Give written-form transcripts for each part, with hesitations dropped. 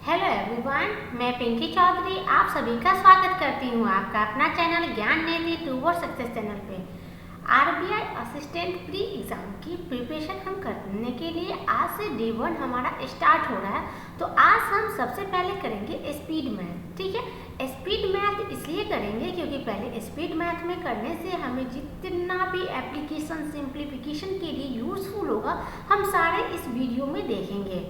Hello everyone, मैं पिंकी चौधरी आप सभी का स्वागत करती हूँ आपका अपना चैनल ज्ञान नेती टूवर्ड सक्सेस चैनल पे। आरबीआई असिस्टेंट प्री एग्ज़ाम की प्रिपरेशन हम करने के लिए आज से डे 1 हमारा स्टार्ट हो रहा है। तो आज हम सबसे पहले करेंगे स्पीड मैथ। ठीक है, स्पीड मैथ इसलिए करेंगे क्योंकि पहले स्पीड मैथ में करने से हमें जितना भी एप्लीकेशन सिंप्लीफिकेशन के लिए यूज़फुल होगा हम सारे इस वीडियो में देखेंगे।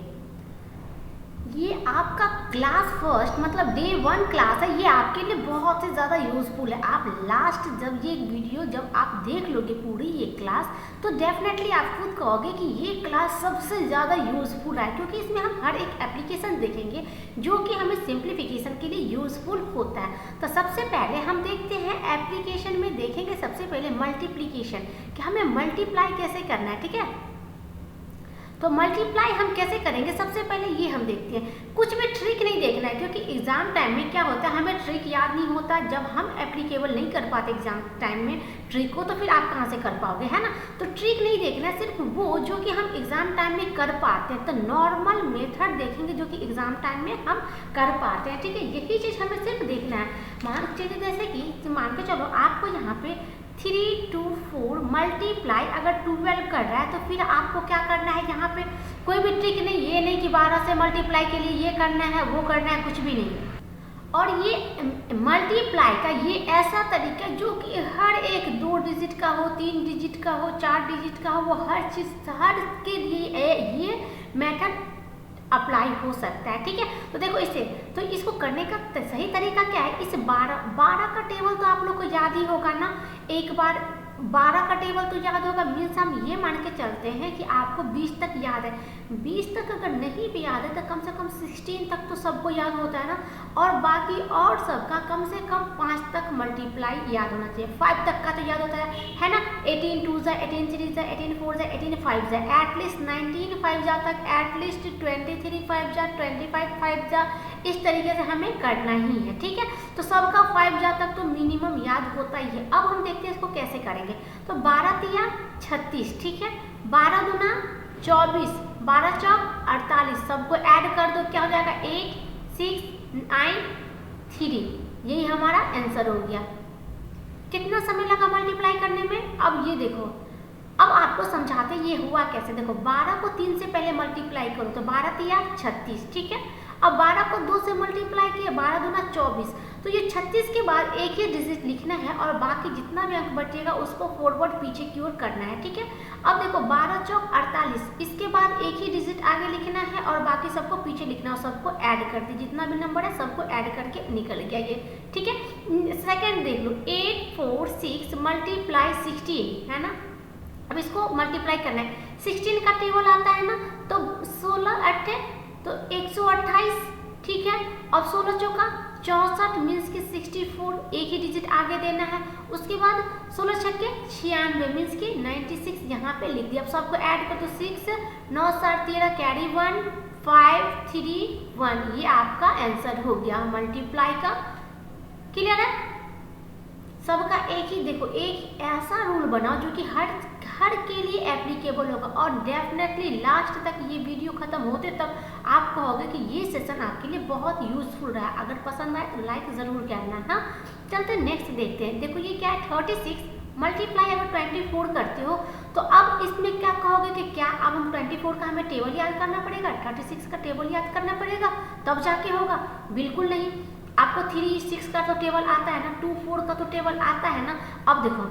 ये आपका क्लास फर्स्ट मतलब डे 1 क्लास है, ये आपके लिए बहुत ही ज़्यादा यूज़फुल है। आप लास्ट जब ये वीडियो जब आप देख लोगे पूरी ये क्लास तो डेफिनेटली आप खुद कहोगे कि ये क्लास सबसे ज़्यादा यूज़फुल है, क्योंकि इसमें हम हर एक एप्लीकेशन देखेंगे जो कि हमें सिंप्लीफिकेशन के लिए यूज़फुल होता है। तो सबसे पहले हम देखते हैं एप्लीकेशन में देखेंगे सबसे पहले मल्टीप्लीकेशन कि हमें मल्टीप्लाई कैसे करना है। ठीक है, तो मल्टीप्लाई हम कैसे करेंगे सबसे पहले ये हम देखते हैं। कुछ भी ट्रिक नहीं देखना है, क्योंकि एग्जाम टाइम में क्या होता है हमें ट्रिक याद नहीं होता। जब हम एप्लीकेबल नहीं कर पाते एग्जाम टाइम में ट्रिक को, तो फिर आप कहाँ से कर पाओगे, है ना। तो ट्रिक नहीं देखना है, सिर्फ वो जो कि हम एग्जाम टाइम में कर पाते हैं। तो नॉर्मल मेथड देखेंगे जो कि एग्जाम टाइम में हम कर पाते हैं। ठीक है, यही चीज़ हमें सिर्फ देखना है। मान चलिए जैसे कि मान के चलो आपको यहाँ पे 3 2 4 मल्टीप्लाई अगर 12 कर रहा है तो फिर आपको क्या करना है, यहाँ पे कोई भी ट्रिक नहीं, ये नहीं कि 12 से मल्टीप्लाई के लिए ये करना है वो करना है, कुछ भी नहीं। और ये मल्टीप्लाई का ये ऐसा तरीका जो कि हर एक 2 डिजिट का हो, 3 डिजिट का हो, 4 डिजिट का हो, वो हर चीज़ हर के लिए ये मेथड अप्लाई हो सकता है। ठीक है, तो देखो इसे तो इसको करने का सही तरीका क्या है। इस 12 का टेबल तो आप लोग को याद ही होगा ना। एक बार 12 का टेबल तो याद होगा, मीन्स हम ये मान के चलते हैं कि आपको 20 तक याद है। 20 तक अगर नहीं भी याद है तो कम से कम 16 तक तो सबको याद होता है ना। और बाकी और सबका कम से कम 5 तक मल्टीप्लाई याद होना चाहिए। 5 तक का तो याद होता है ना। 18 2 जा, 18 3 जा, 18 4 जा, 18 5 जा, एटलीस्ट 19 5 जा तक, एटलीस्ट 23 5 जा, 25 5 जा, इस तरीके से हमें करना ही है। ठीक है, तो सबका 5 जा तक तो मिनिमम याद होता ही है। अब हम देखते हैं इसको कैसे करेंगे। तो 12 तिया 36, ठीक है, 12 दूना 24, 12 चौक 48, सबको ऐड कर दो, क्या हो जाएगा 8 6 9 3। यही हमारा आंसर हो गया। कितना समय लगा मल्टीप्लाई करने में, अब ये देखो, अब आपको समझाते ये हुआ कैसे। देखो 12 को 3 से पहले मल्टीप्लाई करो तो 12 तिया 36, ठीक है। अब 12 को 2 से मल्टीप्लाई किया, 12 दूना 24, तो ये 36 के बाद एक ही डिजिट लिखना है और बाकी जितना भी अंक बचेगा उसको फॉरवर्ड पीछे की ओर करना है। ठीक है, अब देखो 12 चौक 48, इसके बाद एक ही डिजिट आगे लिखना है और बाकी सबको पीछे लिखना है और सबको ऐड कर दी, जितना भी नंबर है सबको ऐड करके निकल गया ये। ठीक है, सेकेंड देख लो, 8 4 6 मल्टीप्लाई 16, है ना। अब इसको मल्टीप्लाई करना है, 16 का टेबल आता है ना, तो 16 8 तो 128, ठीक है। अब 16 चौका 64 मीन्स की 64, एक ही डिजिट आगे देना है। उसके बाद 16 छक्के 96 मीन्स की 96 यहाँ पे लिख दिया। अब सबको ऐड कर दो, 6 9 7 13 कैरी 1 5 3 1, ये आपका आंसर हो गया मल्टीप्लाई का। क्लियर है, सबका एक ही देखो, एक ऐसा रूल बनाओ जो कि हर के लिए एप्लीकेबल होगा। और डेफिनेटली लास्ट तक ये वीडियो खत्म होते तक आप कहोगे कि ये सेशन आपके लिए बहुत यूजफुल रहा। अगर पसंद आए तो लाइक ज़रूर करना। हाँ, चलते नेक्स्ट देखते हैं। देखो ये क्या है, 36 मल्टीप्लाई अगर 24 करते हो तो अब इसमें क्या कहोगे कि क्या अब हम 24 का हमें टेबल याद करना पड़ेगा, 36 का टेबल याद करना पड़ेगा तब जाके होगा? बिल्कुल नहीं। आपको 3 6 का तो टेबल आता है ना, 2 4 का तो टेबल आता है ना। अब देखो,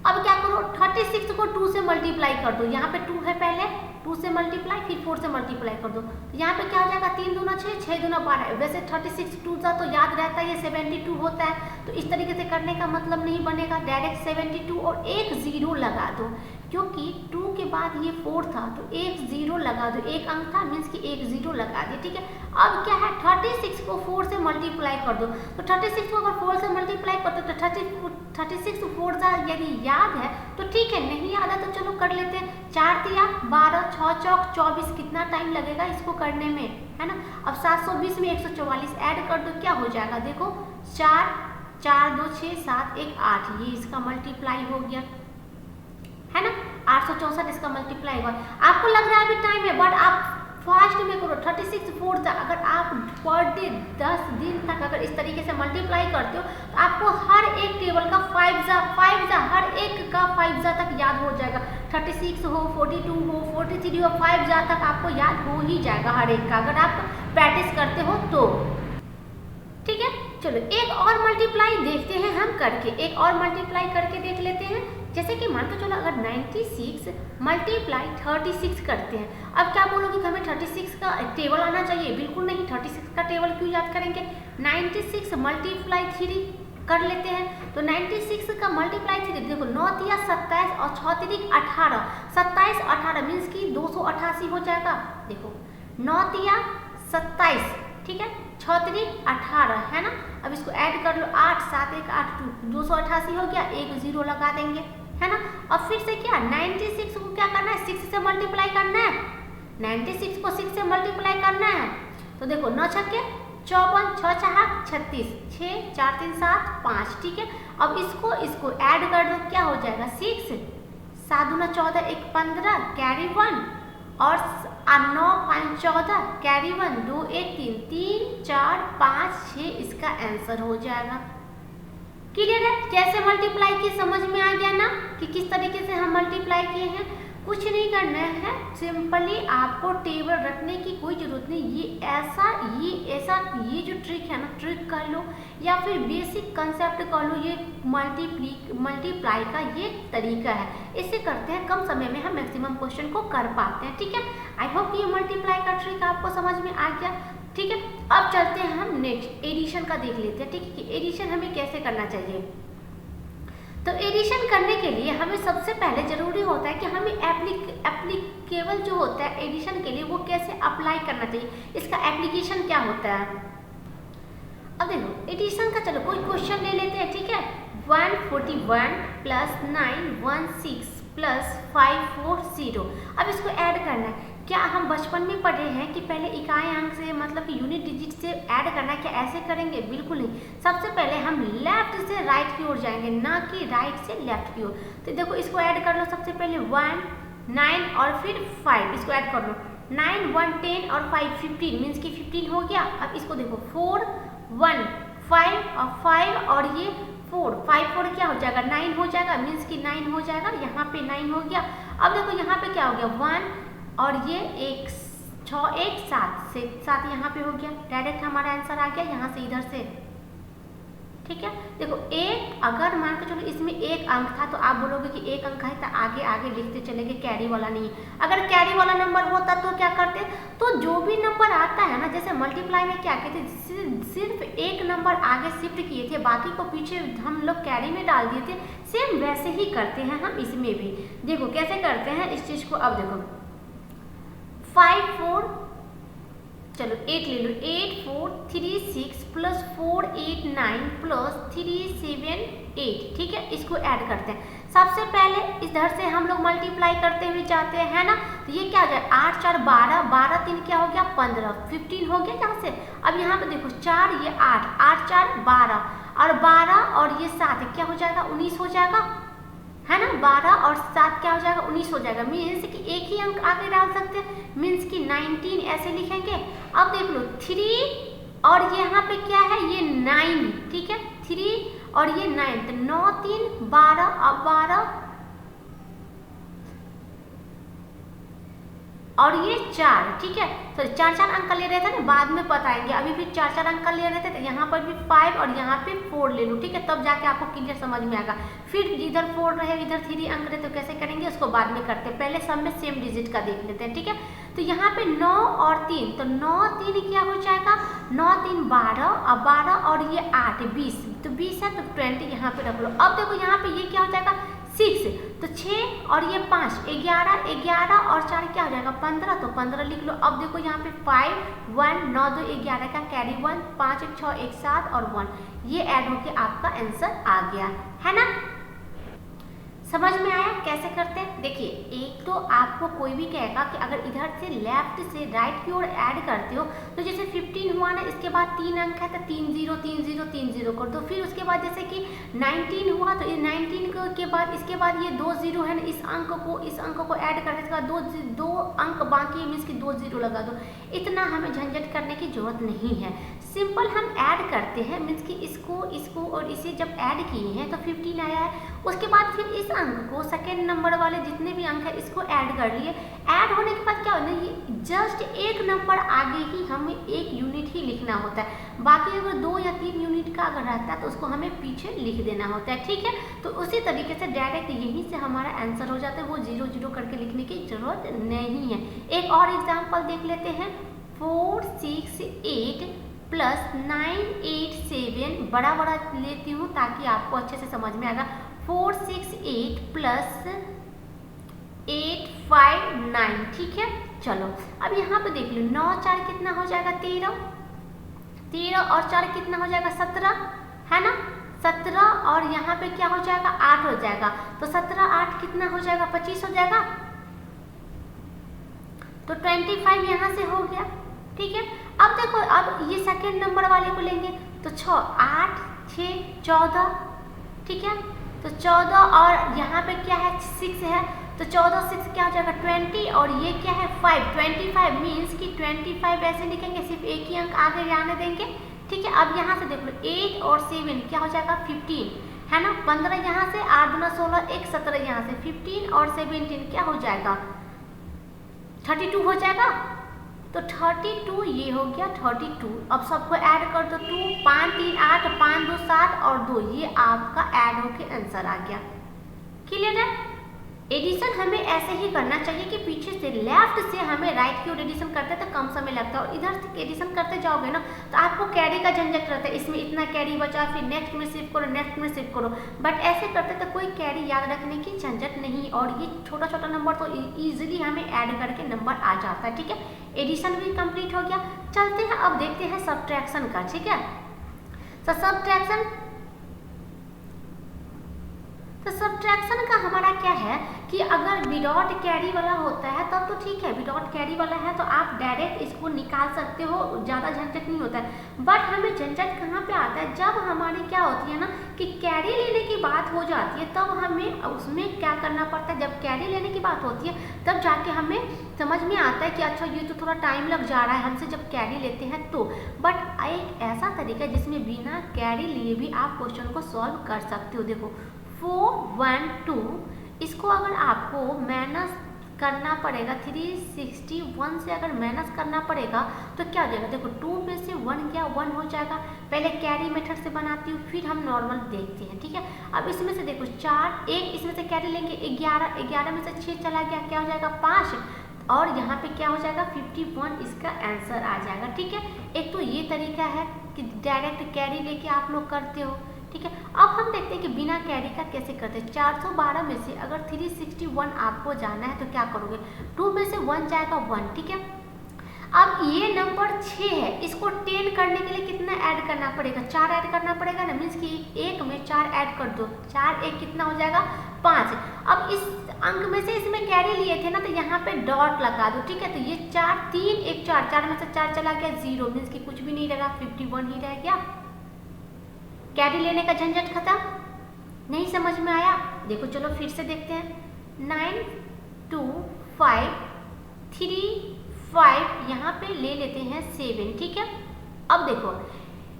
अब क्या करो, 36 को 2 से मल्टीप्लाई कर दो। यहाँ पे 2 है पहले, 2 से मल्टीप्लाई फिर 4 से मल्टीप्लाई कर दो, तो यहाँ पे क्या हो जाएगा 3 दूना 6 6 दूना 12। वैसे 36 2 जा तो याद रहता है, ये 72 होता है। तो इस तरीके से करने का मतलब नहीं बनेगा, डायरेक्ट 72 और एक 0 लगा दो, क्योंकि 2 के बाद ये 4 था तो एक 0 लगा दो, एक अंक था मीन्स कि एक 0 लगा दिए। ठीक है, अब क्या है 36 को 4 से मल्टीप्लाई कर दो, तो 36 को अगर 4 से मल्टीप्लाई कर दो तो 36 4 जा यदि याद है तो ठीक है, नहीं याद है तो चलो कर लेते हैं। 4 तिया 12 6 चौक 24, कितना टाइम लगेगा इसको करने में, है ना। अब 720 में 144 ऐड कर दो, क्या हो जाएगा देखो, 4 4 2 6 7 1 8, ये इसका मल्टीप्लाई हो गया, है ना। 864 इसका मल्टीप्लाई हुआ। आपको लग रहा है अभी टाइम है, बट आप फास्ट में करो। 36 4 जा, अगर आप पर डे 10 दिन तक अगर इस तरीके से मल्टीप्लाई करते हो तो आपको हर एक टेबल का 5 जा हर एक का 5 जा तक याद हो जाएगा। 36 हो, 42 हो, 43 हो, 5 जा तक आपको याद हो ही जाएगा हर एक का, अगर आप प्रैक्टिस करते हो तो। ठीक है, चलो एक और मल्टीप्लाई देखते हैं हम करके, एक और मल्टीप्लाई करके देख लेते हैं। जैसे कि मान के चलो अगर 96 मल्टीप्लाई 36 करते हैं, अब क्या बोलोगे कि हमें 36 का टेबल आना चाहिए? बिल्कुल नहीं, 36 का टेबल क्यों याद करेंगे? 96 मल्टीप्लाई 3 कर लेते हैं। तो 96 का मल्टीप्लाई 3, देखो 9 तिया 27 और 6 तिरिक 18, 27 18 मीन्स की 288 हो जाएगा। देखो 9 तिया 27, ठीक है, 6 तिरिक 18 है ना। अब इसको ऐड कर लो, 8 7 1 8 288 हो गया, एक 0 लगा देंगे, है ना। और फिर से क्या 96 को क्या करना है? 6 से मल्टीप्लाई करना है। 96 को 6 से मल्टीप्लाई करना है। तो देखो 9 छक्के 54, 6 छहा 36, 6 4 3 7 5, ठीक है। अब इसको ऐड कर दो, क्या हो जाएगा? 6 7 दूना 14, 1 15 कैरी 1 और 9 5 14 कैरी 1, 2 1 3 3 4 5 6, इसका आंसर हो जाएगा। क्लियर है? कैसे मल्टीप्लाई किए समझ में आ गया ना कि किस तरीके से हम मल्टीप्लाई किए हैं। कुछ नहीं करना है, सिंपली आपको टेबल रखने की कोई जरूरत नहीं। ये जो ट्रिक है ना, ट्रिक कर लो या फिर बेसिक कंसेप्ट कर लो, ये मल्टीप्लाई का ये तरीका है। इससे करते हैं कम समय में हम मैक्सिमम क्वेश्चन को कर पाते हैं। ठीक है, आई होप ये मल्टीप्लाई का ट्रिक आपको समझ में आ गया। ठीक है, अब चलते हैं हम नेक्स्ट एडिशन का देख लेते हैं। ठीक है, कि एडिशन हमें कैसे करना चाहिए। तो एडिशन करने के लिए हमें सबसे पहले जरूरी होता है कि हमें एप्लीकेबल जो होता है एडिशन के लिए वो कैसे अप्लाई करना चाहिए, इसका एप्लीकेशन क्या होता है। अब देखो एडिशन का चलो कोई क्वेश्चन ले लेते हैं। ठीक है, 141 + 916 + 540, अब इसको ऐड करना है। क्या हम बचपन में पढ़े हैं कि पहले इकाई अंक से मतलब कि यूनिट डिजिट से ऐड करना है? क्या ऐसे करेंगे? बिल्कुल नहीं। सबसे पहले हम लेफ्ट से राइट की ओर जाएंगे, ना कि राइट से लेफ्ट की ओर। तो देखो इसको ऐड कर लो। सबसे पहले 1 9 और फिर 5, इसको ऐड कर लो। 9 1 10 और 5 15 मीन्स कि 15 हो गया। अब इसको देखो 4 1 5 और 5 और ये 4 5 4 क्या हो जाएगा? 9 हो जाएगा, मीन्स कि 9 हो जाएगा। यहाँ पे 9 हो गया। अब देखो यहाँ पे क्या हो गया? 1 और ये 1 6 1 7 से 7 यहाँ पे हो गया। डायरेक्ट हमारा आंसर आ गया यहाँ से इधर से। ठीक है, देखो एक अगर मान के चलो इसमें एक अंक था तो आप बोलोगे कि एक अंक है तो आगे आगे लिखते चलेंगे, कैरी वाला नहीं। अगर कैरी वाला नंबर होता तो क्या करते? तो जो भी नंबर आता है ना, जैसे मल्टीप्लाई में क्या कहते थे, सिर्फ एक नंबर आगे शिफ्ट किए थे, बाकी को पीछे हम लोग कैरी में डाल दिए थे। सेम वैसे ही करते हैं हम इसमें भी। देखो कैसे करते हैं इस चीज को। अब देखो 5 4 चलो 8 ले लो, 8 4 3 6 + 4 8 9 + 3 7 8, ठीक है। इसको ऐड करते हैं। सबसे पहले इधर से हम लोग मल्टीप्लाई करते हुए जाते हैं, है ना। तो ये क्या हो जाए? 8 4 12 12 3 क्या हो गया? 15 15 हो गया यहाँ से। अब यहाँ पे देखो 4 ये 8 8 4 12 और 12 और ये 7 क्या हो जाएगा? 19 हो जाएगा, है ना। 12 और 7 क्या हो जाएगा? 19 हो जाएगा। मीन्स कि एक ही अंक आगे डाल सकते हैं, मीन्स कि 19 ऐसे लिखेंगे। अब देख लो 3 और यहाँ पे क्या है? ये 9, ठीक है। 3 और ये 9, तो 9 3 12 और 12 और ये 4, ठीक है। तो 4 4 अंक ले रहे थे ना, बाद में बताएंगे। अभी भी 4 4 अंक ले रहे थे, तो यहाँ पर भी 5 और यहाँ पे 4 ले लो, ठीक है। तब जाके आपको क्लियर समझ में आएगा। फिर इधर 4 रहे, इधर 3 अंक रहे, तो कैसे करेंगे उसको बाद में करते हैं। पहले सब में सेम डिजिट का देख लेते हैं, ठीक है। तो यहाँ पे 9 और 3, तो 9 3 क्या हो जाएगा? 9 3 12 और 12 और ये 8 20, तो 20 है तो 20 यहाँ पे रख लो। अब देखो यहाँ पे ये क्या हो जाएगा? 6, तो 6 और ये 5 11 11 और 4 क्या हो जाएगा? 15, तो 15 लिख लो। अब देखो यहाँ पे 5 1 9 2 11 का कैरी 1 5 1 6 1 7 और 1, ये ऐड होके आपका आंसर आ गया, है ना। समझ में आया कैसे करते हैं? देखिए, एक तो आपको कोई भी कहेगा कि अगर इधर से लेफ्ट से राइट की ओर ऐड करते हो तो जैसे 15 हुआ ना, इसके बाद 3 अंक है तो 3 0 3 0 3 0 कर दो। फिर उसके बाद जैसे कि 19 हुआ तो 19 के बाद इसके बाद ये 2 0 है ना, इस अंक को ऐड करने के बाद दो अंक बाकी है, मीन्स कि 2 0 लगा दो। इतना हमें झंझट करने की जरूरत नहीं है, सिंपल हम ऐड करते हैं। मीन्स कि इसको और इसे जब ऐड किए हैं तो 15 आया है। उसके बाद फिर इस अंक को सेकेंड नंबर वाले जितने भी अंक है इसको ऐड कर लिए। ऐड होने के बाद क्या होना है, ये जस्ट एक नंबर आगे ही हमें एक यूनिट ही लिखना होता है। बाकी अगर 2 या 3 यूनिट का अगर रहता है तो उसको हमें पीछे लिख देना होता है। ठीक है, तो उसी तरीके से डायरेक्ट यहीं से हमारा आंसर हो जाता है, वो 0 0 करके लिखने की जरूरत नहीं है। एक और एग्जाम्पल देख लेते हैं। 4 6 8 प्लस 9 8 7, बड़ा लेती हूँ ताकि आपको अच्छे से समझ में आएगा। 4 6 8 प्लस 8 5 9, ठीक है। चलो अब यहाँ पे देख लो, 9 4 कितना हो जाएगा 13, 13 और 4 कितना हो जाएगा 17, है ना। 17 और यहाँ पे क्या हो जाएगा 8 हो जाएगा, तो 17 8 कितना हो जाएगा 25 हो जाएगा, तो 25 यहाँ से हो गया। ठीक है, अब देखो, अब ये सेकेंड नंबर वाले को लेंगे तो 6 8 6 14, ठीक है। तो 14 और यहाँ पे क्या है 6 है, तो 14 6 क्या हो जाएगा 20, और ये क्या है 5, 25 मीन्स कि 25 ऐसे लिखेंगे, सिर्फ एक ही अंक आगे जाने देंगे। ठीक है, अब यहाँ से देख लो 8 और 7 क्या हो जाएगा 15, है ना। 15 यहाँ से, 8 दूना 16, 1 17 यहाँ से, 15 और 17 क्या हो जाएगा 32 हो जाएगा। तो 32 ये हो गया 32। अब सबको ऐड कर दो, 2 5 3 8 5 2 7 और 2, ये आपका ऐड होके आंसर आ गया। क्लियर है? एडिशन हमें ऐसे ही करना चाहिए कि पीछे से लेफ्ट से हमें राइट की ओर एडिशन करते हैं तो कम समय लगता है, और इधर से एडिशन करते जाओगे ना तो आपको कैरी का झंझट रहता है, इसमें इतना कैरी बचा, फिर नेक्स्ट में शिफ्ट करो, नेक्स्ट में शिफ्ट करो। बट ऐसे करते तो कोई कैरी याद रखने की झंझट नहीं, और ये छोटा छोटा नंबर तो ईजिली हमें ऐड करके नंबर आ जाता है। ठीक है, एडिशन भी कंप्लीट हो गया। चलते हैं अब देखते हैं सब्ट्रैक्शन का। ठीक है, तो सब्ट्रैक्शन का हमारा क्या है कि अगर विदाउट कैरी वाला होता है तब तो ठीक है, विदाउट कैरी वाला है तो आप डायरेक्ट इसको निकाल सकते हो, ज़्यादा झंझट नहीं होता है। बट हमें झंझट कहाँ पे आता है, जब हमारी क्या होती है ना कि कैरी लेने की बात हो जाती है, तब हमें उसमें क्या करना पड़ता है। जब कैरी लेने की बात होती है तब जाके हमें समझ में आता है कि अच्छा ये तो थोड़ा टाइम लग जा रहा है हमसे जब कैरी लेते हैं तो। बट एक ऐसा तरीका है जिसमें बिना कैरी लिए भी आप क्वेश्चन को सॉल्व कर सकते हो। देखो 4 1 2, इसको अगर आपको माइनस करना पड़ेगा 361 से, अगर माइनस करना पड़ेगा तो क्या हो जाएगा। देखो 2 में से 1 गया, 1 हो जाएगा। पहले कैरी मेथड से बनाती हूँ, फिर हम नॉर्मल देखते हैं। ठीक है, अब इसमें से देखो 4, एक इसमें से कैरी लेंगे 11, 11 में से 6 चला गया, क्या हो जाएगा 5, और यहाँ पे क्या हो जाएगा 51, इसका आंसर आ जाएगा। ठीक है, एक तो ये तरीका है कि डायरेक्ट कैरी लेके आप लोग करते हो। ठीक है, अब हम देखते हैं कि बिना कैरी का कैसे करते हैं। 412 में से अगर 361 आपको जाना है तो क्या करोगे, 2 में से 1 जाएगा 1। ठीक है, अब ये नंबर 6 है, इसको 10 करने के लिए कितना ऐड करना पड़ेगा, 4 ऐड करना पड़ेगा ना, मीन्स कि 1 में 4 ऐड कर दो, 4 1 कितना हो जाएगा 5। अब इस अंक में से इसमें कैरी लिए थे ना तो यहाँ पे डॉट लगा दो। ठीक है, तो ये 4 3 1 4, 4 में से 4 चला गया 0, मीन्स कि कुछ भी नहीं रहा, 51 ही रह गया। कैरी लेने का झंझट खत्म। नहीं समझ में आया? देखो चलो फिर से देखते हैं। 9 2 5 3 5, यहाँ पे ले लेते हैं 7। ठीक है, अब देखो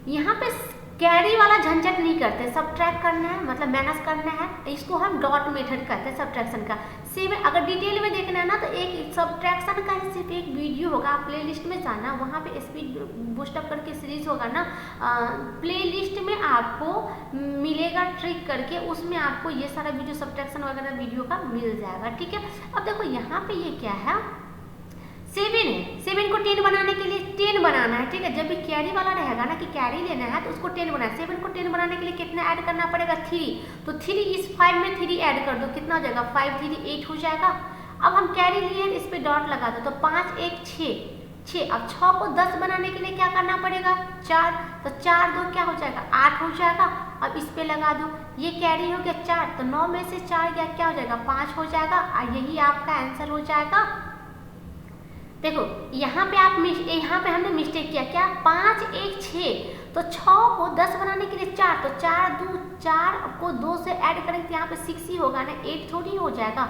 यहाँ पे कैरी वाला झंझट नहीं करते, सब्ट्रैक्ट करना है मतलब माइनस करना है, इसको हम डॉट मेथड कहते हैं सब्ट्रैक्शन का। 7 अगर डिटेल में देखना है ना तो एक सब्ट्रैक्शन का ही सिर्फ एक वीडियो होगा, आप प्ले लिस्ट में जाना, वहाँ पे स्पीड बूस्ट अप करके सीरीज होगा ना, प्ले लिस्ट में आपको मिलेगा ट्रिक करके, उसमें आपको ये सारा वीडियो सब्ट्रैक्शन वगैरह वीडियो का मिल जाएगा। ठीक है, अब देखो यहाँ पे ये क्या है 7 है, 7 को 10 बनाने के लिए 10 बनाना है। ठीक है, जब भी कैरी वाला रहेगा ना कि कैरी लेना है तो उसको 10 बनाना है। 7 को 10 बनाने के लिए कितना ऐड करना पड़ेगा 3, तो 3 इस 5 में 3 ऐड कर दो, कितना हो जाएगा 5 3 8 हो जाएगा। अब हम कैरी लिए इस पे डॉट लगा दो, तो 5 1 6। अब 6 को 10 बनाने के लिए क्या करना पड़ेगा 4, तो 4 2 क्या हो जाएगा 8 हो जाएगा। अब इस पे लगा दो, ये कैरी हो गया 4, तो 9 में से 4 गया क्या हो जाएगा 5 हो जाएगा, यही आपका आंसर हो जाएगा। देखो यहाँ पे हमने मिस्टेक किया, क्या 5 1 6, तो 6 को 10 बनाने के लिए 4, तो 4 को 2 से ऐड करेंगे तो यहाँ पे 6 ही होगा ना, 8 थोड़ी हो जाएगा,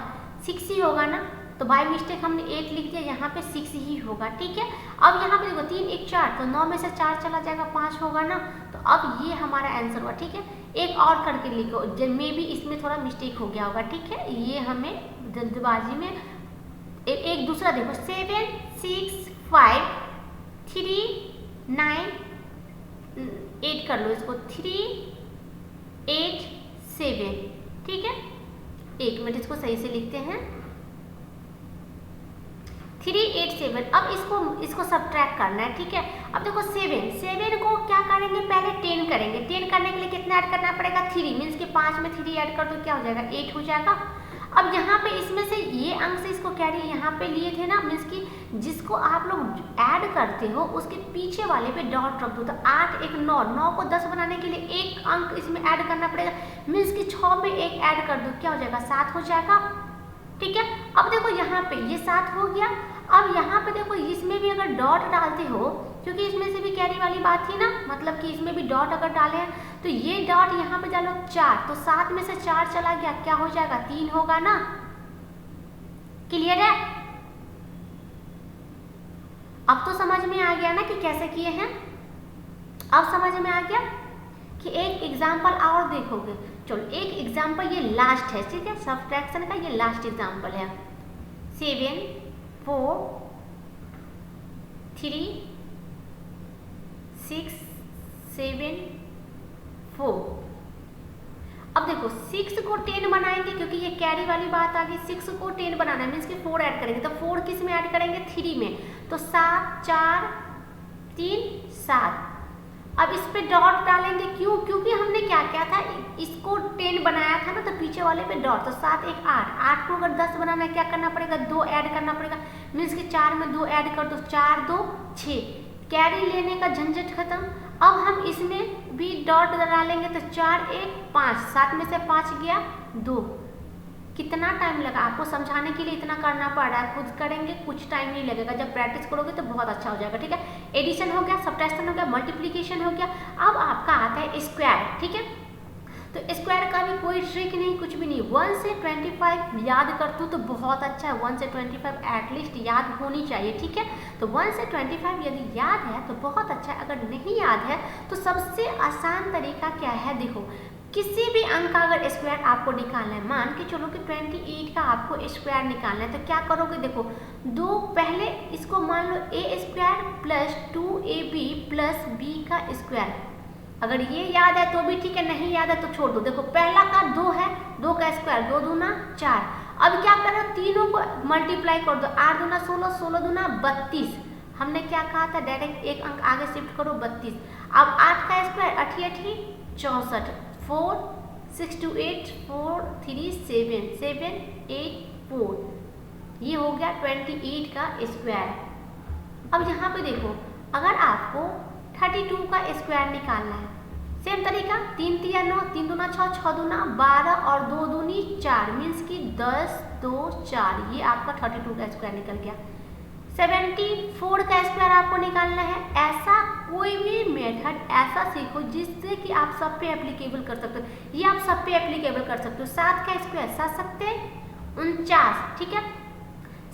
6 ही होगा ना, तो बाय मिस्टेक हमने 8 लिख दिया, यहाँ पे 6 ही होगा। ठीक है, अब यहाँ पे देखो 3 1 4, तो 9 में से 4 चला जाएगा 5 होगा ना, तो अब ये हमारा आंसर हुआ। ठीक है, एक और करके लिखो, मे भी इसमें थोड़ा मिस्टेक हो गया होगा। ठीक है, ये हमें जल्दबाजी में एक दूसरा देखो, 7 6 5 3 9 8 कर लो इसको, 3 8 7। ठीक है, 1 मिनट इसको सही से लिखते हैं, 3 8 7। अब इसको सब्ट्रैक्ट करना है। ठीक है, अब देखो 7 को क्या करेंगे, पहले 10 करेंगे, 10 करने के लिए कितना ऐड करना पड़ेगा 3, मीन्स कि 5 में 3 ऐड कर दो क्या हो जाएगा 8 हो जाएगा। अब यहाँ पे इसमें से ये अंक से इसको कैरी यहाँ पे लिए थे ना, मीन्स कि जिसको आप लोग ऐड करते हो उसके पीछे वाले पे डॉट रख दो, तो 8 1 9, 9 को 10 बनाने के लिए एक अंक इसमें ऐड करना पड़ेगा, मीन्स कि 6 में 1 ऐड कर दो क्या हो जाएगा 7 हो जाएगा। ठीक है, अब देखो यहाँ पे ये 7 हो गया। अब यहाँ पे देखो इसमें भी अगर डॉट डालते हो, क्योंकि इसमें से भी कैरी वाली बात थी ना, मतलब कि इसमें भी डॉट अगर डाले हैं तो ये डॉट यहाँ पे डालो 4, तो 7 में से 4 चला गया क्या हो जाएगा 3 होगा ना। क्लियर है, अब तो समझ में आ गया ना कि कैसे किए हैं, अब समझ में आ गया कि एक एग्जाम्पल और देखोगे। चलो एक एग्जाम्पल ये लास्ट है, ठीक है, सब्ट्रैक्शन का ये लास्ट एग्जाम्पल है। 7 4 3 6 7 4। अब देखो 6 को 10 बनाएंगे, क्योंकि ये कैरी वाली बात आ गई, 6 को 10 बनाना है मीन्स कि 4 ऐड करेंगे, तो 4 किस में ऐड करेंगे 3 में, तो 7 4 3 7। अब इस पे डॉट डालेंगे, क्यों, क्योंकि हमने क्या किया था, इसको 10 बनाया था ना, तो पीछे वाले पे डॉट, तो 7 1 8, 8 को अगर 10 बनाना है क्या करना पड़ेगा 2 ऐड करना पड़ेगा, मीन्स कि 4 में 2 ऐड कर दो, 4 2 6, कैरी लेने का झंझट खत्म। अब हम इसमें भी डॉट डालेंगे, तो 4 1 5, 7 में से 5 गया 2। कितना टाइम लगा आपको समझाने के लिए, इतना करना पड़ रहा है, खुद करेंगे कुछ टाइम नहीं लगेगा, जब प्रैक्टिस करोगे तो बहुत अच्छा हो जाएगा। ठीक है, एडिशन हो गया, सब्ट्रैक्शन हो गया, मल्टीप्लिकेशन हो गया, अब आपका आता है स्क्वायर। ठीक है, तो स्क्वायर का भी कोई ट्रिक नहीं, कुछ भी नहीं, 1 से 25 याद कर दूँ तो बहुत अच्छा है, 1 से 25 एटलीस्ट याद होनी चाहिए। ठीक है, तो 1 से 25 यदि याद है तो बहुत अच्छा है, अगर नहीं याद है तो सबसे आसान तरीका क्या है, देखो किसी भी अंक का अगर स्क्वायर आपको निकालना है, मान के चलो कि 28 का आपको स्क्वायर निकालना है, तो क्या करोगे, देखो दो पहले इसको मान लो a square plus 2ab plus b का स्क्वायर, अगर ये याद है तो भी ठीक है, नहीं याद है तो छोड़ दो। देखो पहला का 2 है, 2 का स्क्वायर 2 दूना 4, अब क्या करो तीनों को मल्टीप्लाई कर दो, 8 दूना 16, 16 दूना 32, हमने क्या कहा था डायरेक्ट एक अंक आगे शिफ्ट करो 32। अब 8 का स्क्वायर 8 8 64, 4 6 2 8 4 3 7 7 8 4, ये हो गया 28 का स्क्वायर। अब यहाँ पे देखो अगर आपको 32 का स्क्वायर निकालना है, सेम तरीका 3 3 9, 3 दूना 6, 6 दूना 12 और 2 दूनी 4, मीन्स कि 10 2 4, ये आपका 32 का स्क्वायर निकल गया। 74 का स्क्वायर आपको निकालना है, ऐसा कोई भी मेथड ऐसा सीखो जिससे कि आप सब पे एप्लीकेबल कर सकते हो, ये आप सब पे एप्लीकेबल कर सकते हो। 7 का स्क्वायर 7 सकते 49, ठीक है,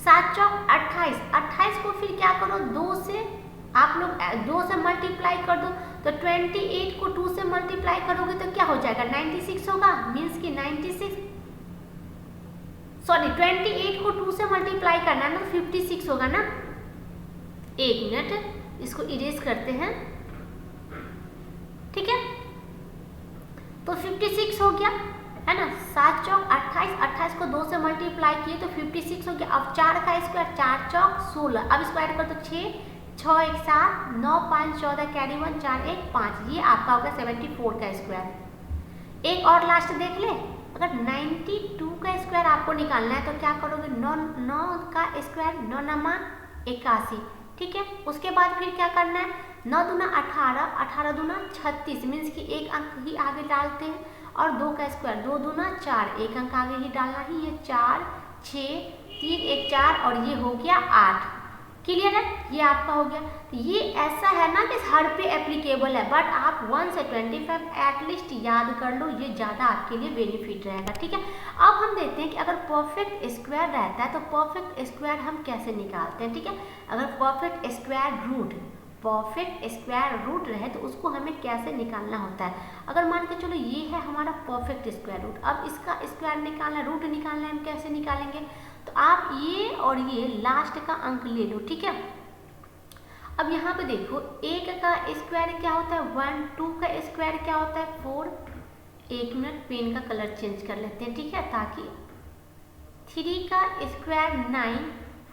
7 चौक 28, 28 को फिर क्या करो 2 से आप लोग 2 से मल्टीप्लाई कर दो, तो 28 को 2 से मल्टीप्लाई करोगे तो क्या हो जाएगा 96 होगा, मीन्स कि 96 सॉरी 28 को 2 से मल्टीप्लाई करना है ना, 56 होगा ना। एक मिनट इसको इरेज करते हैं, ठीक है, तो 56 हो गया है ना, 7 चौक 28, 28 को 2 से मल्टीप्लाई किए तो 56 हो गया। अब 4 का स्क्वायर 4 चौक 16, अब स्क्वायर कर तो 6 6 1 7 9 5 14 कैरी 1 4 1 5, ये आपका हो गया 74 का स्क्वायर। एक और लास्ट देख ले, अगर 92 का स्क्वायर आपको निकालना है तो क्या करोगे 9 9 का स्क्वायर 9 9 81, ठीक है। उसके बाद फिर क्या करना है, 9 दूना 18, 18 दूना 36, मीन्स कि एक अंक ही आगे डालते हैं, और 2 का स्क्वायर 2 दूना 4, एक अंक आगे ही डालना ही है, 4 6 3 1 4, और ये हो गया 8। क्लियर है, ये आपका हो गया। तो ये ऐसा है ना कि हर पे एप्लीकेबल है, बट आप 1 से 25 एटलीस्ट याद कर लो, ये ज़्यादा आपके लिए बेनिफिट रहेगा। ठीक है, अब हम देखते हैं कि अगर परफेक्ट स्क्वायर रहता है तो परफेक्ट स्क्वायर हम कैसे निकालते हैं। ठीक है, अगर परफेक्ट स्क्वायर रूट रहे तो उसको हमें कैसे निकालना होता है। अगर मान के चलो ये है हमारा परफेक्ट स्क्वायर रूट, अब इसका स्क्वायर निकालना, रूट निकालना है, हम कैसे निकालेंगे। तो आप ये और ये लास्ट का अंक ले लो। ठीक है, अब यहाँ पे देखो, एक का स्क्वायर क्या होता है 1, 2 का स्क्वायर क्या होता है 4। एक मिनट, पेन का कलर चेंज कर लेते हैं। ठीक है, ताकि 3 का स्क्वायर 9,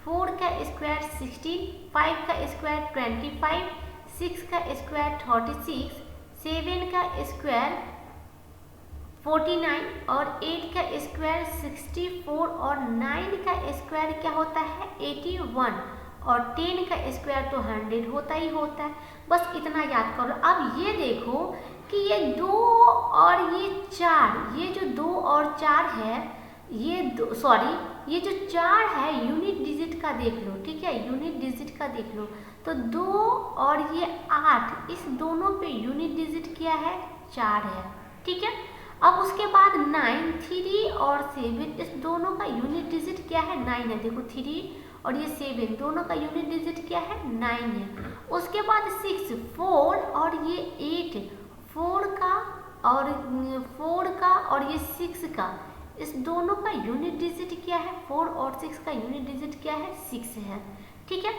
4 का स्क्वायर 16, 5 का स्क्वायर 25, 6 का स्क्वायर 36, 7 का स्क्वायर 49 और 8 का स्क्वायर 64 और 9 का स्क्वायर क्या होता है 81 और 10 का स्क्वायर तो 100 होता ही होता है। बस इतना याद करो। अब ये देखो कि ये 2 और ये 4, ये जो 2 और 4 है, ये ये जो 4 है यूनिट डिजिट का देख लो। ठीक है, यूनिट डिजिट का देख लो, तो 2 और ये 8, इस दोनों पे यूनिट डिजिट क्या है 4 है। ठीक है, अब उसके बाद 9, 3 और 7, इस दोनों का यूनिट डिजिट क्या है 9 है। देखो 3 और ये 7 दोनों का यूनिट डिजिट क्या है 9 है। उसके बाद 6, 4 और ये 8, 4 का और ये 6 का, इस दोनों का यूनिट डिजिट क्या है 4 और 6 का यूनिट डिजिट क्या है 6 है। ठीक है,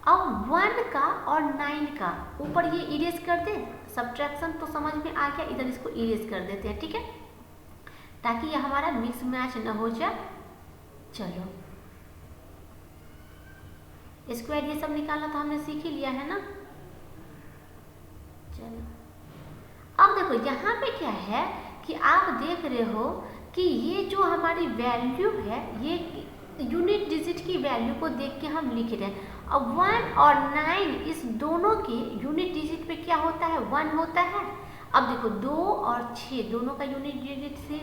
अब 1 का और 9 का ऊपर ये इरेज कर दे, सब्ट्रैक्शन तो समझ में आ गया, इधर इसको इरेज कर देते हैं। ठीक है, ताकि ये हमारा मिक्स मैच न हो जाए। चलो, स्क्वायर ये सब निकालना तो हमने सीख ही लिया है ना। चलो, अब देखो यहाँ पे क्या है कि आप देख रहे हो कि ये जो हमारी वैल्यू है, ये यूनिट डिजिट की वैल्यू को देख के हम लिख रहे हैं। अब 1 और 9 इस दोनों के यूनिट डिजिट पे क्या होता है 1 होता है। अब देखो 2 और 6 दोनों का यूनिट डिजिट 6,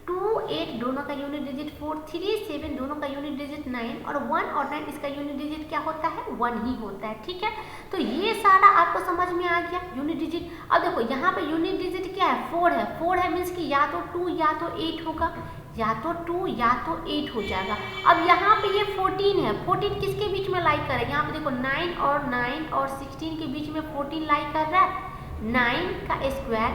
2 8 दोनों का यूनिट डिजिट 4, 3 7 दोनों का यूनिट डिजिट 9 और 1 और 9 इसका यूनिट डिजिट क्या होता है 1 ही होता है। ठीक है, तो ये सारा आपको समझ में आ गया यूनिट डिजिट। अब देखो यहाँ पे यूनिट डिजिट क्या है 4 है मीन्स कि या तो 2 या तो 8 होगा, या तो 2 या तो 8 हो जाएगा। अब यहाँ पे ये 14 है, 14 किसके बीच में लाई कर रहा है, यहाँ पे देखो 9 और 16 के बीच में 14 लाई कर रहा है। 9 का स्क्वायर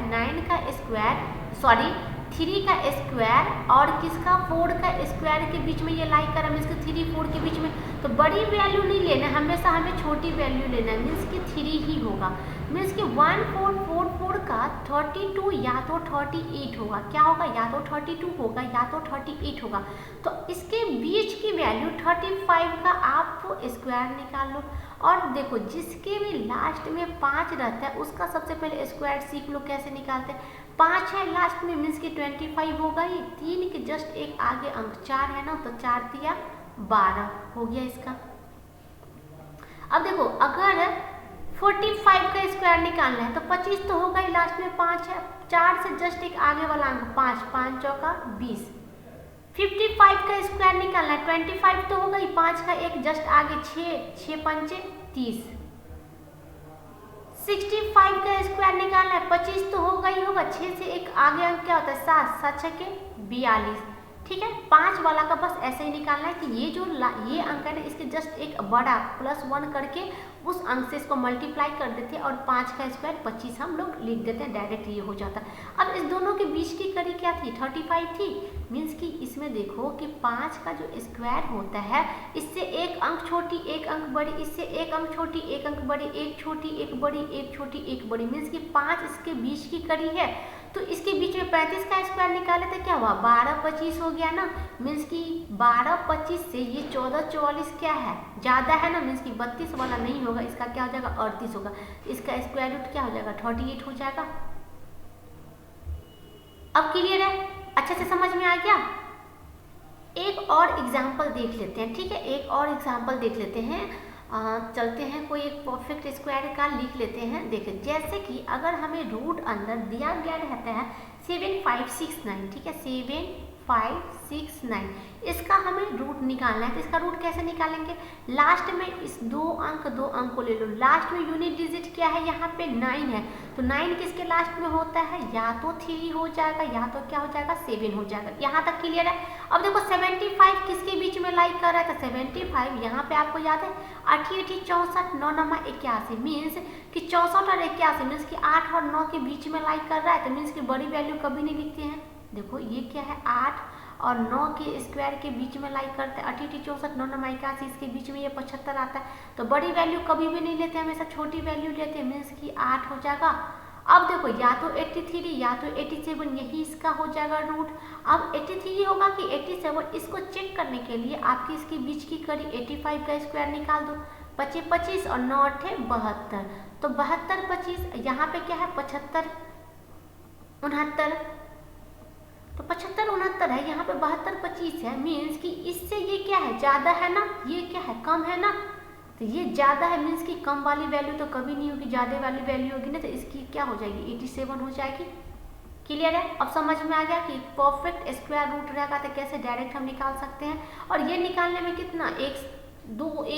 3 का स्क्वायर और किसका 4 का स्क्वायर के बीच में ये लाई कर रहा है, मीन्स कि 3 4 के बीच में। तो बड़ी वैल्यू नहीं लेना, हमेशा हमें छोटी वैल्यू लेना है, मीन्स कि 3 ही होगा। मीन्स कि 1444 का 32 या तो 38 होगा, क्या होगा या तो 32 होगा या तो 38 होगा। तो इसके बीच की वैल्यू 35 का आप स्क्वायर निकाल लो। और देखो जिसके भी लास्ट में 5 रहता है उसका सबसे पहले स्क्वायर सीख लो कैसे निकालते हैं। 5 है लास्ट में मीन्स कि 25 होगा ही, 3 के जस्ट एक आगे अंक 4 है ना, तो 4 दिया 12 हो गया इसका। अब देखो अगर 45 का स्क्वायर निकालना है तो 25 तो होगा ही, लास्ट में 5 है, 4 से जस्ट एक आगे वाला अंक 5, 5 चौका 20। 55 का स्क्वायर निकालना है, 25 तो होगा ही, 5 का एक जस्ट आगे 6, 6 पंचे 30। 65 का स्क्वायर निकालना है, 25 तो होगा ही होगा, 6 से एक आगे अंक क्या होता है 7, 7 6 के 42। ठीक है, 5 वाला का बस ऐसे ही निकालना है कि ये जो ये अंक है ना इसके जस्ट एक बड़ा +1 करके उस अंक से इसको मल्टीप्लाई कर देते हैं और 5 का स्क्वायर 25 हम लोग लिख देते हैं, डायरेक्ट ये हो जाता है। अब इस दोनों के बीच की कड़ी क्या थी 35 थी, मीन्स कि इसमें देखो कि 5 का जो स्क्वायर होता है इससे एक अंक छोटी एक अंक बड़ी, इससे एक अंक छोटी एक अंक बड़ी, एक छोटी एक बड़ी, एक छोटी एक बड़ी, मीन्स कि 5 इसके बीच की कड़ी है। तो इसके बीच में 35 का स्क्वायर निकाले तो क्या हुआ 12 25 हो गया ना, मीन्स कि 12 25 से ये 14 44 क्या है ज़्यादा है ना, मीन्स कि 32 वाला नहीं होगा, इसका क्या हो जाएगा 38 होगा, इसका स्क्वायर रूट क्या हो जाएगा 38 हो जाएगा। अब क्लियर है, अच्छे से समझ में आ गया। एक और एग्जाम्पल देख लेते हैं। ठीक है, एक और एग्जाम्पल देख लेते हैं। चलते हैं, कोई एक परफेक्ट स्क्वायर का लिख लेते हैं। देखिए जैसे कि अगर हमें रूट अंदर दिया गया रहता है 7569, ठीक है, 7569, इसका हमें रूट निकालना है। तो इसका रूट कैसे निकालेंगे? लास्ट में इस दो अंक को ले लो। लास्ट में यूनिट डिजिट क्या है? यहाँ पे 9 है, तो 9 किसके लास्ट में होता है? या तो 3 हो जाएगा या तो क्या हो जाएगा? 7 हो जाएगा। यहाँ तक क्लियर है? अब देखो 75 किसके बीच में लाइक कर रहा है? तो 75 यहाँ पे आपको याद है 8 8 64 9 9 81, मीन्स कि 64 और 81 मीन्स कि 8 और 9 के बीच में लाइक कर रहा है। तो मीन्स कि बड़ी वैल्यू कभी नहीं लिखते हैं। देखो ये क्या है? 8 और 9 के स्क्वायर के बीच में लाइक करते हैं। 8 8 64 9 9 81, इसके बीच में ये 75 आता है। तो बड़ी वैल्यू कभी भी नहीं लेते, हमेशा छोटी वैल्यू लेते हैं, मीन्स कि 8 हो जाएगा। अब देखो या तो 83 या तो 87, यही इसका हो जाएगा रूट। अब 83 होगा कि 87, इसको चेक करने के लिए आपकी इसके बीच की कड़ी 85 का स्क्वायर निकाल दो। 25 25 और 9 8 72, तो 72 25, यहाँ पे क्या है? 75 69, तो 75 69 है, यहाँ पे 72 25 है, मीन्स कि इससे ये क्या है? ज़्यादा है ना, ये क्या है? कम है ना। तो ये ज़्यादा है मीन्स कि कम वाली वैल्यू तो कभी नहीं होगी, ज़्यादा वाली वैल्यू होगी ना, तो इसकी क्या हो जाएगी? 87 हो जाएगी। क्लियर है? अब समझ में आ गया कि परफेक्ट स्क्वायर रूट रहेगा तो कैसे डायरेक्ट हम निकाल सकते हैं। और ये निकालने में कितना, एक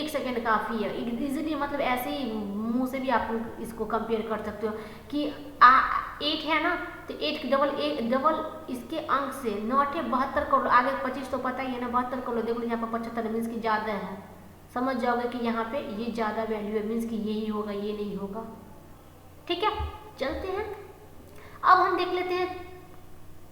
सेकेंड काफ़ी है इजीली, मतलब ऐसे ही मुंह से भी आप इसको कंपेयर कर सकते हो कि 8 है ना, तो 8 डबल इसके अंक से 9 8 72 कर लो, आगे 25 तो पता ही है ना, 72 कर लो। देखो यहाँ पर 75 मीन्स कि ज़्यादा है, समझ जाओगे कि यहाँ पे ये ज़्यादा वैल्यू है, मीन्स कि यही होगा, ये नहीं होगा। ठीक है, चलते हैं। अब हम देख लेते हैं,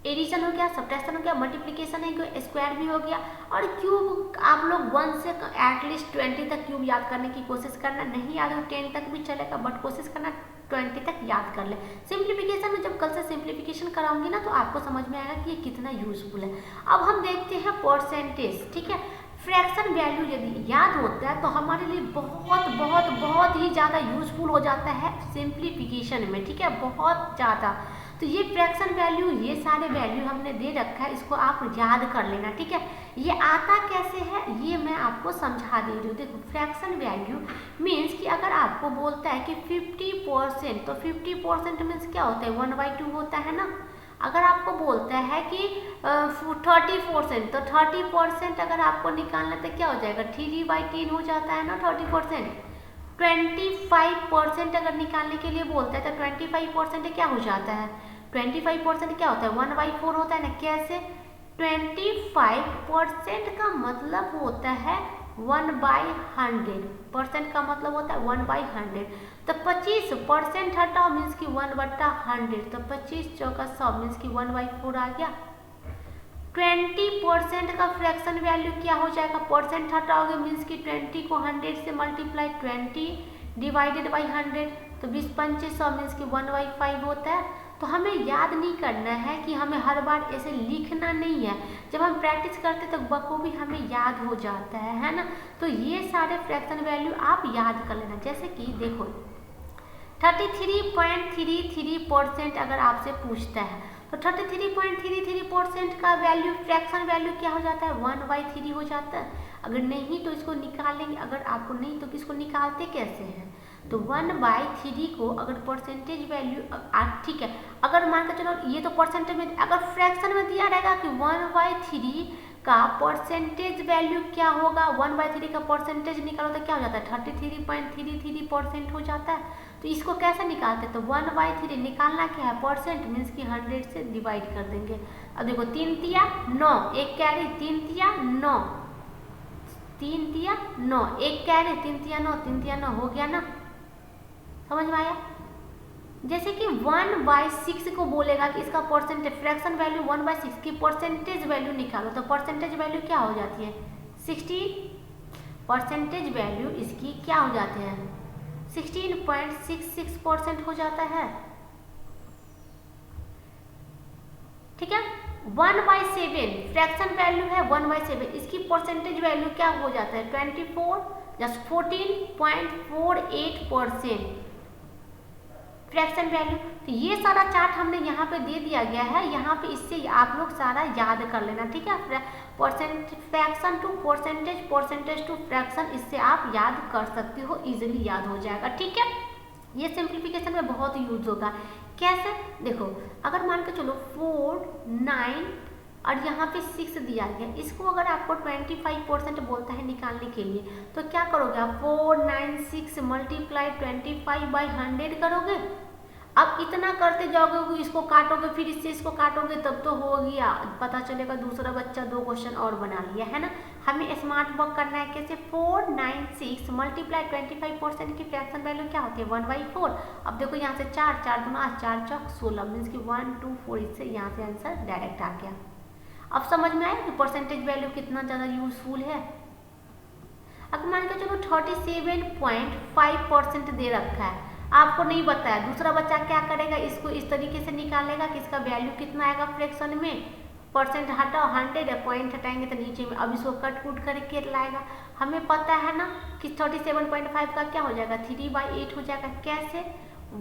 एडिशन हो गया, सब्ट्रैक्शन हो गया, मल्टीप्लिकेशन है, स्क्वायर भी हो गया, और क्यूब आप लोग 1 से एटलीस्ट 20 तक क्यूब याद करने की कोशिश करना। नहीं याद हो 10 तक भी चलेगा, बट कोशिश करना 20 तक याद कर ले। सिंप्लीफिकेशन में जब कल से सिंप्लीफिकेशन कराऊंगी ना, तो आपको समझ में आएगा कि ये कितना यूजफुल है। अब हम देखते हैं परसेंटेज। ठीक है, फ्रैक्शन वैल्यू यदि याद होता है तो हमारे लिए बहुत बहुत बहुत ही ज़्यादा यूजफुल हो जाता है सिंप्लीफिकेशन में। ठीक है, बहुत ज़्यादा। तो ये फ्रैक्शन वैल्यू, ये सारे वैल्यू हमने दे रखा है, इसको आप याद कर लेना। ठीक है, ये आता कैसे है ये मैं आपको समझा दे रही हूँ। देखो फ्रैक्शन वैल्यू मीन्स कि अगर आपको बोलता है कि 50%, तो 50% मीन्स क्या होता है? 1/2 होता है ना। अगर आपको बोलता है कि 30%, तो 30% अगर आपको निकालना तो क्या हो जाएगा? 3/10 हो जाता है ना 30%। 25% अगर निकालने के लिए बोलता है तो 25% क्या हो जाता है? 25% क्या होता है? 1/4 होता है ना। कैसे? 25% का मतलब होता है 1/100, का मतलब होता है 1/100। तो 25% हटाओ मीन्स कि 1/100, तो 25 चौका 100 मीन्स कि 1/4 आ गया। 20% का फ्रैक्शन वैल्यू क्या हो जाएगा? परसेंट हटाओगे मीन्स कि 20 को 100 से मल्टीप्लाई, 20 डिवाइडेड बाई 100, तो 20 पंचे 100 मीन्स कि 1/5 होता है। तो हमें याद नहीं करना है कि हमें हर बार ऐसे लिखना नहीं है, जब हम प्रैक्टिस करते तो बखूबी हमें याद हो जाता है ना। तो ये सारे फ्रैक्शन वैल्यू आप याद कर लेना। जैसे कि देखो 33.33% अगर आपसे पूछता है तो 33.33% का वैल्यू फ्रैक्शन वैल्यू क्या हो जाता है? 1/3 हो जाता है। अगर नहीं तो इसको निकालेंगे, अगर आपको नहीं तो किसको निकालते कैसे हैं? तो 1/3 को अगर परसेंटेज वैल्यू, ठीक है, अगर मान के चलो ये तो परसेंटेज में, अगर फ्रैक्शन में दिया रहेगा कि 1/3 का परसेंटेज वैल्यू क्या होगा, 1/3 का परसेंटेज निकालो तो क्या हो जाता है? 33.33% हो जाता है। तो इसको कैसे निकालते हैं? तो 1/3 निकालना क्या है? परसेंट मीन्स कि 100 से डिवाइड कर देंगे। अब देखो 3 तिया 9, एक कैरी 3 तिया 9, 3 तिया 9, एक कैरी 3 तिया 9, 3 तिया 9 हो गया ना। समझ में आया? जैसे कि 1/6 को बोलेगा कि इसका परसेंटेज, फ्रैक्शन वैल्यू 1/6 की परसेंटेज वैल्यू निकालो, तो परसेंटेज वैल्यू क्या हो जाती है? 16। परसेंटेज वैल्यू इसकी क्या हो जाते हैं? 16.66% हो जाता है। ठीक है, 1/7 फ्रैक्शन वैल्यू है 1/7, इसकी परसेंटेज वैल्यू क्या हो जाता है? 14 14.48%। Fraction value. तो ये सारा चार्ट हमने यहाँ पे दे दिया गया है, यहाँ पे इससे आप लोग सारा याद कर लेना, ठीक है। Fraction to percentage, percentage to fraction, इससे आप याद कर सकते हो, इजीली याद हो जाएगा, ठीक है। ये सिंप्लीफिकेशन में बहुत यूज होगा। कैसे, देखो अगर मान के चलो 4, 9 और यहाँ पे 6 दिया गया, इसको अगर आपको 25% बोलता है निकालने के लिए, तो क्या करोगे आप 4, 9, 6 मल्टीप्लाई 25/100 करोगे। अब इतना करते जाओगे, इसको काटोगे, फिर इससे इसको काटोगे, तब तो हो गया, पता चलेगा दूसरा बच्चा 2 क्वेश्चन और बना लिया है ना। हमें स्मार्ट वर्क करना है। कैसे, 4, 9, 6 मल्टीप्लाई 25% की फ्रैक्शन वैल्यू क्या होती है 1/4। अब देखो यहाँ से 4, 4 दूना 4 चौक 16, मीन्स की 1, 2, 4, इससे यहाँ से आंसर डायरेक्ट आ गया। अब समझ में आया कि परसेंटेज वैल्यू कितना ज़्यादा यूजफुल है। अब मान के चलो 37.5% दे रखा है, आपको नहीं बताया, दूसरा बच्चा क्या करेगा, इसको इस तरीके से निकालेगा कि इसका वैल्यू कितना आएगा फ्रैक्शन में। परसेंट हटाओ, 100 है, पॉइंट हटाएंगे तो नीचे में, अब इसको कट कूट करके लाएगा। हमें पता है ना कि 37.5 का क्या हो जाएगा 3/8 हो जाएगा। कैसे,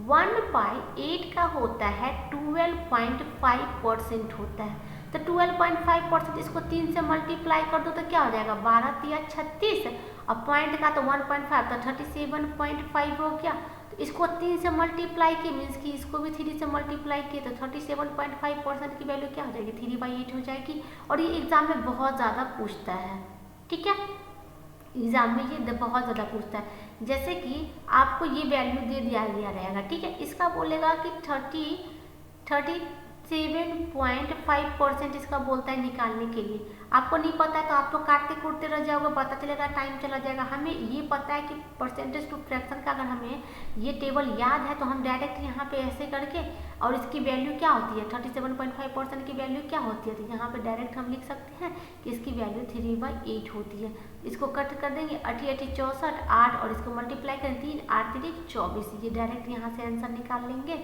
1/8 का होता है 12.5% होता है। तो 12.5%, इसको 3 से मल्टीप्लाई कर दो तो क्या हो जाएगा 12 × 36, और पॉइंट का तो 1.5, तो 37.5 हो गया। तो इसको 3 से मल्टीप्लाई किए, मीन्स कि इसको भी 3 से मल्टीप्लाई किए, तो 37.5% की वैल्यू क्या हो जाएगी 3/8 हो जाएगी। और ये एग्जाम में बहुत ज़्यादा पूछता है, ठीक है, एग्जाम में ये बहुत ज़्यादा पूछता है। जैसे कि आपको ये वैल्यू दे दिया गया रहेगा, ठीक है, इसका बोलेगा कि 37.5% इसका बोलता है निकालने के लिए। आपको नहीं पता है तो आप तो काटते कूटते रह जाओगे, पता चलेगा टाइम चला जाएगा। हमें ये पता है कि परसेंटेज टू फ्रैक्शन का अगर हमें ये टेबल याद है तो हम डायरेक्ट यहाँ पे ऐसे करके, और इसकी वैल्यू क्या होती है 37.5% की वैल्यू क्या होती है, तो यहाँ पे डायरेक्ट हम लिख सकते हैं कि इसकी वैल्यू 3/8 होती है। इसको कट कर देंगे, 8 × 8 = 64, 8 और इसको मल्टीप्लाई करें 3, 8 × 3 = 24, ये डायरेक्ट यहाँ से आंसर निकाल लेंगे।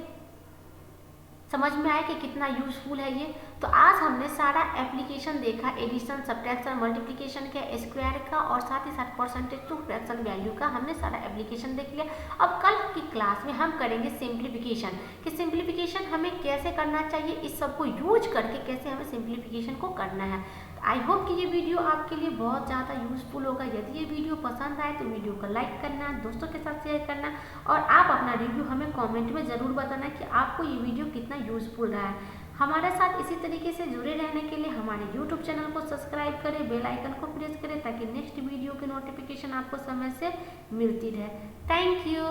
समझ में आया कि कितना यूजफुल है ये। तो आज हमने सारा एप्लीकेशन देखा, एडिशन, सब्ट्रैक्शन, मल्टीप्लिकेशन का, स्क्वायर का, और साथ ही साथ परसेंटेज टू फ्रैक्शन वैल्यू का हमने सारा एप्लीकेशन देख लिया। अब कल की क्लास में हम करेंगे सिंप्लीफिकेशन, कि सिंप्लीफिकेशन हमें कैसे करना चाहिए, इस सब को यूज करके कैसे हमें सिंप्लीफिकेशन को करना है। आई होप कि ये वीडियो आपके लिए बहुत ज़्यादा यूजफुल होगा। यदि ये वीडियो पसंद आए तो वीडियो को लाइक करना, दोस्तों के साथ शेयर करना, और आप अपना रिव्यू हमें कमेंट में ज़रूर बताना कि आपको ये वीडियो कितना यूजफुल रहा है। हमारे साथ इसी तरीके से जुड़े रहने के लिए हमारे यूट्यूब चैनल को सब्सक्राइब करें, बेल आइकन को प्रेस करें, ताकि नेक्स्ट वीडियो की नोटिफिकेशन आपको समय से मिलती रहे। Thank you.